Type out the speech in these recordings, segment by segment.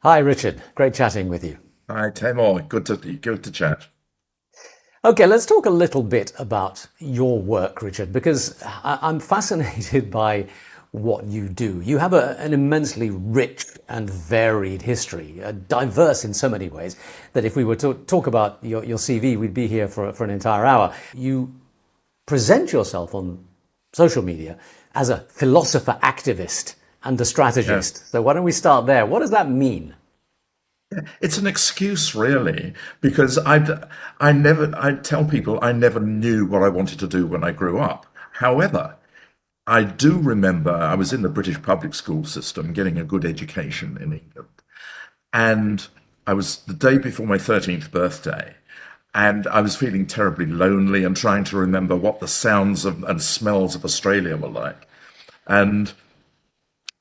Hi, Richard. Great chatting with you. Hi, Tamor. Good to chat. Okay, let's talk a little bit about your work, Richard, because I'm fascinated by what you do. You have an immensely rich and varied history, diverse in so many ways that if we were to talk about your CV, we'd be here for an entire hour. You present yourself on social media as a philosopher activist and a Yeah, strategist. So why don't we start there? What does that mean? it's an excuse really, because I tell people I never knew what I wanted to do when I grew up. However, I do remember I was in the British public school system getting a good education in England. And I was the day before my 13th birthday, and I was feeling terribly lonely and trying to remember what the sounds and smells of Australia were like. And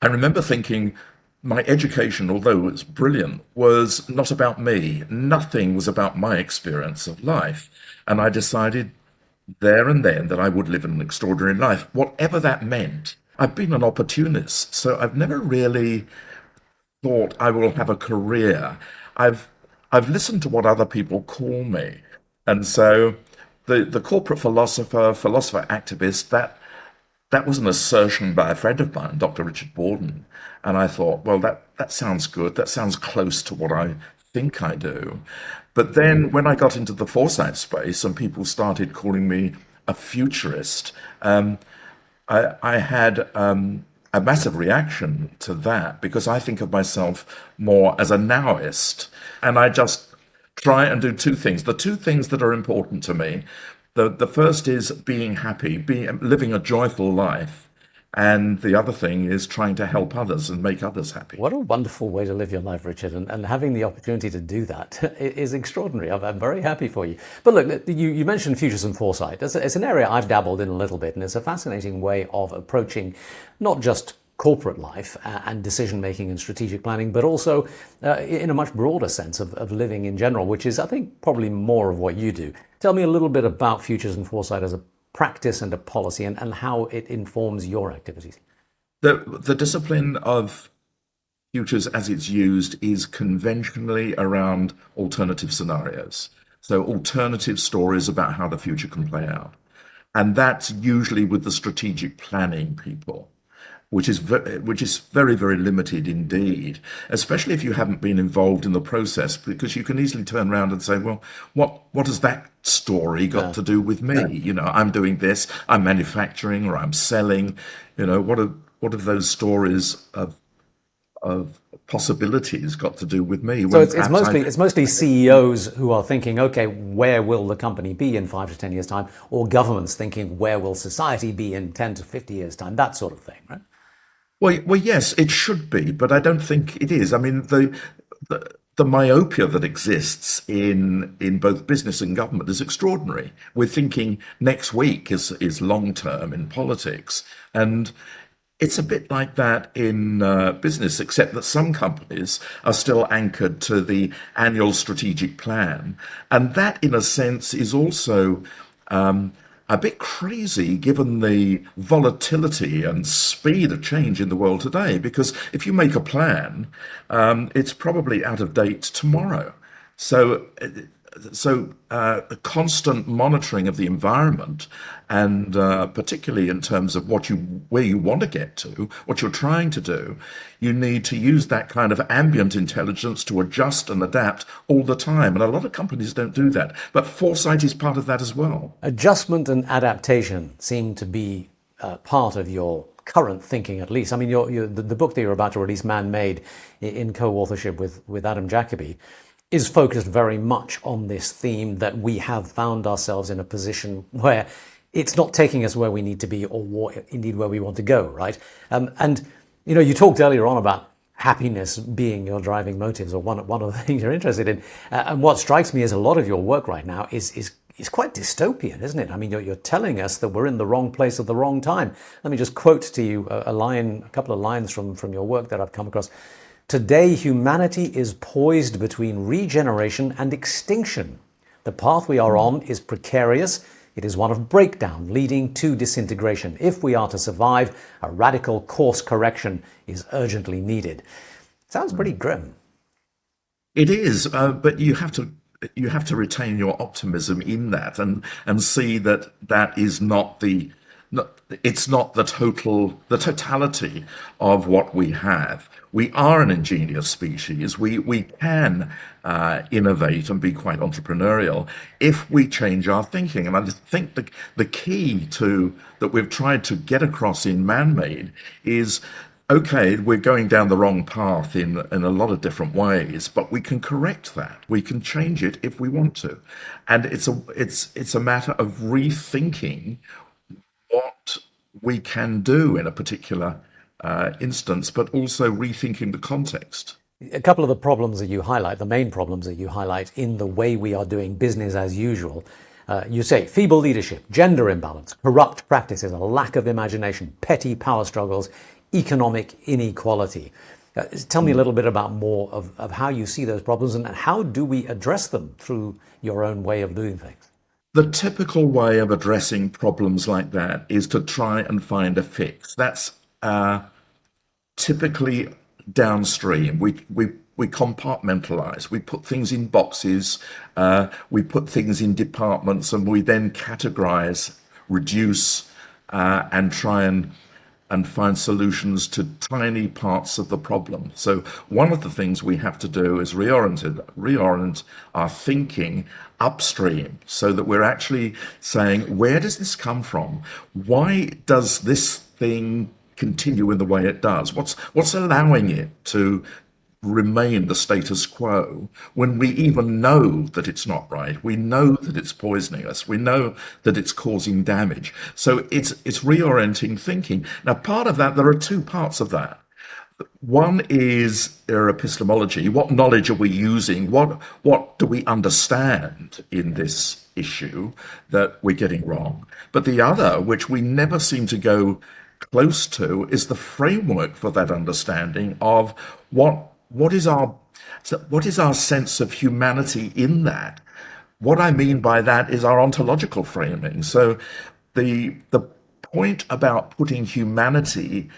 I remember thinking my education, although it was brilliant, was not about me. Nothing was about my experience of life. And I decided there and then that I would live an extraordinary life, whatever that meant. I've been an opportunist, so I've never really thought I will have a career. I've I've listened to what other people call me, and so the corporate philosopher activist, that was an assertion by a friend of mine, Dr. Richard Borden, and I thought, well, that sounds good. That sounds close to what I think I do. But then when I got into the foresight space and people started calling me a futurist, I had a massive reaction to that because I think of myself more as a nowist, and I just try and do two things. The two things that are important to me. The first is being happy, being living a joyful life, and the other thing is trying to help others and make others happy. What a wonderful way to live your life, Richard, and having the opportunity to do that is extraordinary. I'm very happy for you. But look, you mentioned futures and foresight. It's an area I've dabbled in a little bit, and it's a fascinating way of approaching not just corporate life and decision making and strategic planning, but also in a much broader sense of living in general, which is, I think, probably more of what you do. Tell me a little bit about futures and foresight as a practice and a policy and how it informs your activities. The discipline of futures as it's used is conventionally around alternative scenarios. So alternative stories about how the future can play out. And that's usually with the strategic planning people, which is very, very limited indeed, especially if you haven't been involved in the process, because you can easily turn around and say, well, what has that story got Yeah. to do with me? You know, I'm doing this, I'm manufacturing or I'm selling. You know, what have those stories of possibilities got to do with me So when it's perhaps I. mostly CEOs who are thinking, okay, where will the company be in 5 to 10 years' time, or governments thinking, where will society be in 10 to 50 years' time, that sort of thing, right? Well, yes, it should be, but I don't think it is. I mean, the myopia that exists in both business and government is extraordinary. We're thinking next week is long term in politics, and it's a bit like that in business, except that some companies are still anchored to the annual strategic plan, and that, in a sense, is also a bit crazy given the volatility and speed of change in the world today. Because if you make a plan, it's probably out of date tomorrow. So, the constant monitoring of the environment, and particularly in terms of where you want to get to, what you're trying to do, you need to use that kind of ambient intelligence to adjust and adapt all the time. And a lot of companies don't do that, but foresight is part of that as well. Adjustment and adaptation seem to be part of your current thinking, at least. I mean, the book that you're about to release, Madmade, in co-authorship with Adam Jacoby, is focused very much on this theme that we have found ourselves in a position where it's not taking us where we need to be or indeed where we want to go, right? And you talked earlier on about happiness being your driving motives, or one of the things you're interested in. And what strikes me is a lot of your work right now is quite dystopian, isn't it? I mean, you're telling us that we're in the wrong place at the wrong time. Let me just quote to you a couple of lines from your work that I've come across. Today, humanity is poised between regeneration and extinction. The path we are on is precarious. It is one of breakdown, leading to disintegration. If we are to survive, a radical course correction is urgently needed. Sounds pretty grim. It is, but you have to retain your optimism in that, and see that that is not the not, it's not the totality of what we have. We are an ingenious species. We can innovate and be quite entrepreneurial if we change our thinking. And I just think the key to that we've tried to get across in Man-Made is, okay, we're going down the wrong path in a lot of different ways, but we can correct that. We can change it if we want to. And it's a matter of rethinking what we can do in a particular instance, but also rethinking the context. A couple of the problems that you highlight, the main problems that you highlight in the way we are doing business as usual, you say feeble leadership, gender imbalance, corrupt practices, a lack of imagination, petty power struggles, economic inequality. Tell me a little bit about more of how you see those problems and how do we address them through your own way of doing things? The typical way of addressing problems like that is to try and find a fix. That's typically downstream. We compartmentalize. We put things in boxes. We put things in departments, and we then categorize, reduce, and try and find solutions to tiny parts of the problem. So one of the things we have to do is reorient our thinking upstream, so that we're actually saying, where does this come from? Why does this thing continue in the way it does? What's allowing it to remain the status quo when we even know that it's not right? We know that it's poisoning us. We know that it's causing damage. So it's reorienting thinking. Now, part of that, there are two parts of that. One is epistemology. What knowledge are we using? What do we understand in this issue that we're getting wrong? But the other, which we never seem to go close to, is the framework for that understanding of what is our sense of humanity in that. What I mean by that is our ontological framing. So the point about putting humanity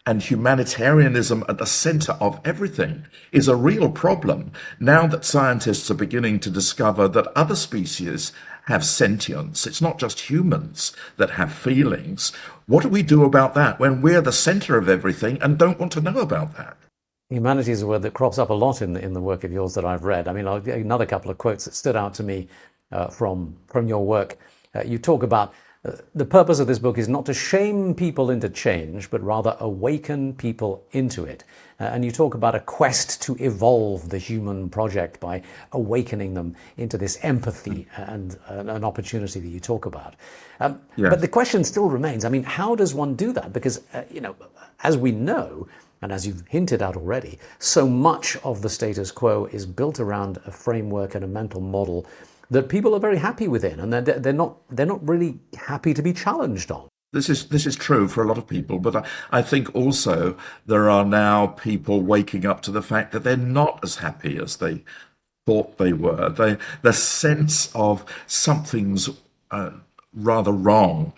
and humanitarianism at the center of everything is a real problem now that scientists are beginning to discover that other species have sentience. It's not just humans that have feelings. What do we do about that when we're the center of everything and don't want to know about that? Humanity is a word that crops up a lot in the work of yours that I've read. I mean, another couple of quotes that stood out to me from your work. You talk about the purpose of this book is not to shame people into change, but rather awaken people into it. And you talk about a quest to evolve the human project by awakening them into this empathy and an opportunity that you talk about. But the Yes. question still remains. I mean, how does one do that? Because, as we know, and as you've hinted at already, so much of the status quo is built around a framework and a mental model that people are very happy within, and they're not really happy to be challenged on. This is true for a lot of people, but I think also there are now people waking up to the fact that they're not as happy as they thought they were. The sense of something's rather wrong.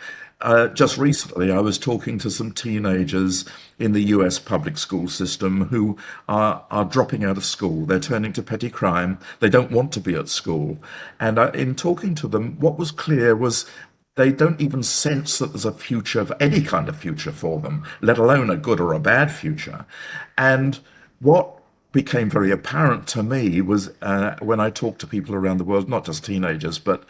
Just recently, I was talking to some teenagers in the US public school system who are dropping out of school. They're turning to petty crime. They don't want to be at school. And in talking to them, what was clear was they don't even sense that there's a future, any kind of future for them, let alone a good or a bad future. And what became very apparent to me was when I talked to people around the world, not just teenagers, but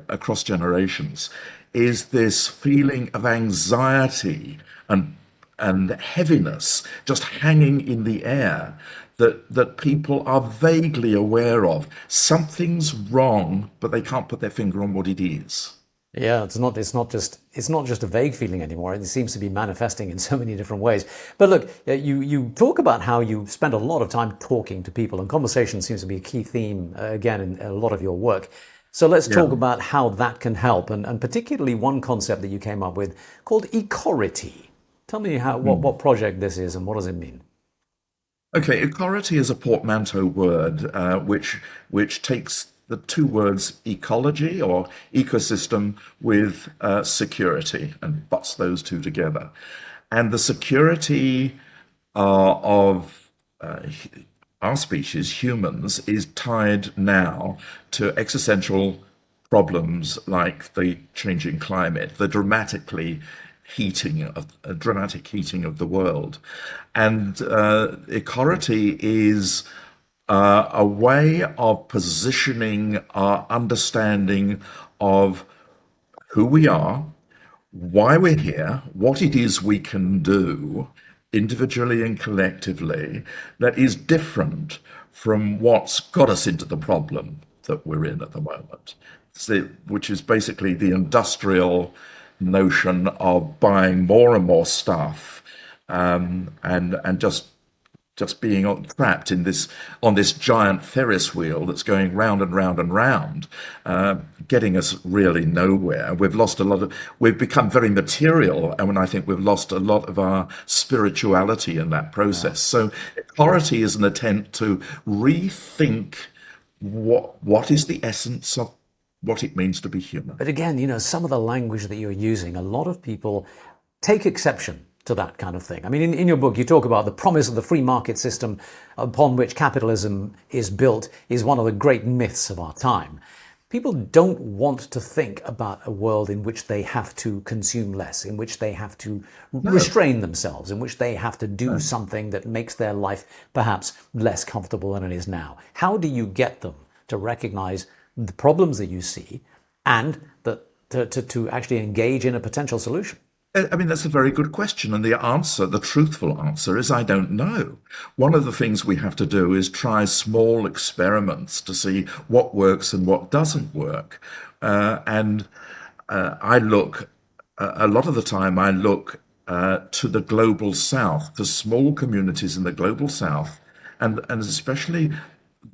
across generations, is this feeling of anxiety and heaviness just hanging in the air that people are vaguely aware of. Something's wrong, but they can't put their finger on what it is. Yeah, it's not just a vague feeling anymore. It seems to be manifesting in so many different ways. But look, you talk about how you spend a lot of time talking to people, and conversation seems to be a key theme again in a lot of your work. So let's talk Yeah. about how that can help, and particularly one concept that you came up with called ecority. Tell me what project this is and what does it mean? Okay, equality is a portmanteau word which takes the two words ecology or ecosystem with security and butts those two together. And the security of our species, humans, is tied now to existential problems like the changing climate, the dramatic heating of the world, and equality is a way of positioning our understanding of who we are, why we're here, what it is we can do individually and collectively that is different from what's got us into the problem that we're in at the moment. Which is basically the industrial notion of buying more and more stuff, and just being trapped in this on this giant Ferris wheel that's going round and round and round, getting us really nowhere. We've become very material, and when I think we've lost a lot of our spirituality in that process. So equality is an attempt to rethink what is the essence of what it means to be human. But again, some of the language that you're using, a lot of people take exception to that kind of thing. I mean, in your book, you talk about the promise of the free market system upon which capitalism is built is one of the great myths of our time. People don't want to think about a world in which they have to consume less, in which they have to restrain themselves, in which they have to do something that makes their life perhaps less comfortable than it is now. How do you get them to recognize the problems that you see and to actually engage in a potential solution? I mean, that's a very good question. And the truthful answer is I don't know. One of the things we have to do is try small experiments to see what works and what doesn't work. And a lot of the time, I look to the global south, to small communities in the global south, and especially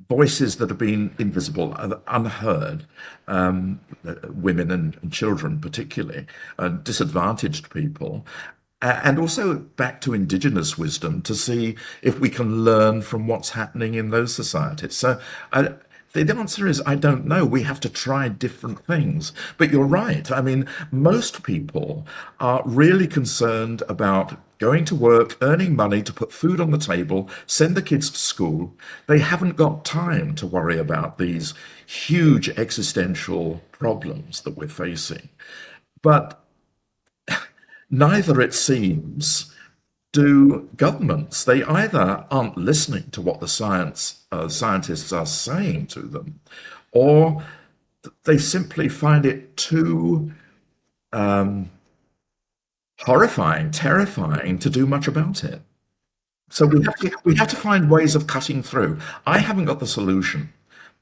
voices that have been invisible, unheard, women and children particularly, disadvantaged people, and also back to indigenous wisdom to see if we can learn from what's happening in those societies. So the answer is I don't know. We have to try different things. But you're right. I mean, most people are really concerned about going to work, earning money to put food on the table, send the kids to school. They haven't got time to worry about these huge existential problems that we're facing. But neither, it seems, do governments. They either aren't listening to what the scientists are saying to them, or they simply find it too horrifying, terrifying to do much about it. So we have to find ways of cutting through. I haven't got the solution,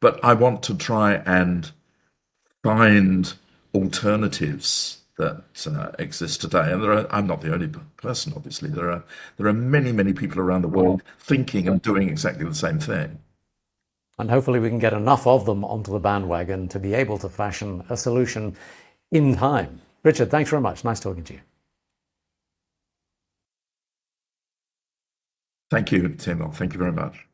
but I want to try and find alternatives that exist today. And I'm not the only person, obviously. There are many, many people around the world thinking and doing exactly the same thing. And hopefully we can get enough of them onto the bandwagon to be able to fashion a solution in time. Richard, thanks very much. Nice talking to you. Thank you, Timor. Thank you very much.